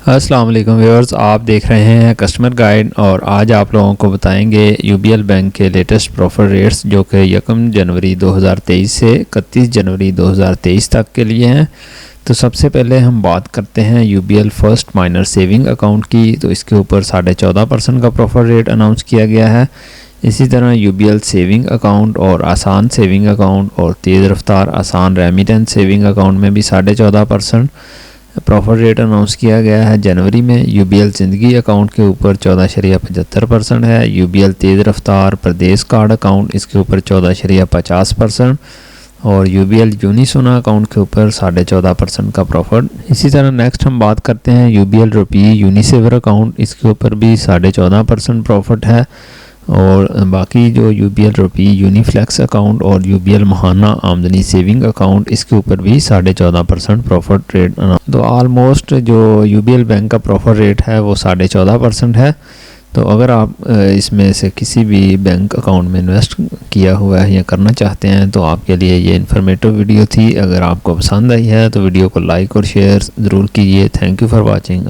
अस्सलाम वालेकुम व्यूअर्स, आप देख रहे हैं कस्टमर गाइड और आज आप लोगों को बताएंगे यूबीएल बैंक के लेटेस्ट प्रॉफिट रेट्स जो कि 1 जनवरी 2023 से 31 जनवरी 2023 तक के लिए हैं। तो सबसे पहले हम बात करते हैं UBL first minor saving account की। तो इसके ऊपर 14.5% का प्रॉफिट रेट अनाउंस किया गया है। इसी तरह यूबीएल सेविंग अकाउंट और आसान सेविंग अकाउंट और तेज़ रफ्तार आसान रेमिटेंस सेविंग अकाउंट में भी 14.5% प्रॉफिट रेट अनाउंस किया गया है। जनवरी में यूबीएल ज़िंदगी अकाउंट के ऊपर 14.75% है। यूबीएल तेज़ रफ्तार प्रदेश कार्ड अकाउंट इसके ऊपर 14.50% और यूबीएल यूनिसोना अकाउंट के ऊपर 14.5% का प्रॉफिट। इसी तरह नेक्स्ट हम बात करते हैं यूबीएल रुपी यूनिसेवर अकाउंट, इसके ऊपर भी 14.5% प्रॉफिट है। और बाकी जो यूबीएल रुपी यूनिफ्लेक्स अकाउंट और यूबीएल महाना आमदनी सेविंग अकाउंट इसके ऊपर भी 14.5% प्रॉफिट रेट। तो ऑलमोस्ट जो यूबीएल बैंक का प्रॉफिट रेट है वो 14.5% है। तो अगर आप इसमें से किसी भी बैंक अकाउंट में इन्वेस्ट किया हुआ है या करना चाहते हैं तो आपके लिए ये इन्फॉर्मेटिव वीडियो थी। अगर आपको पसंद आई है तो वीडियो को लाइक और शेयर ज़रूर कीजिए। Thank you for watching.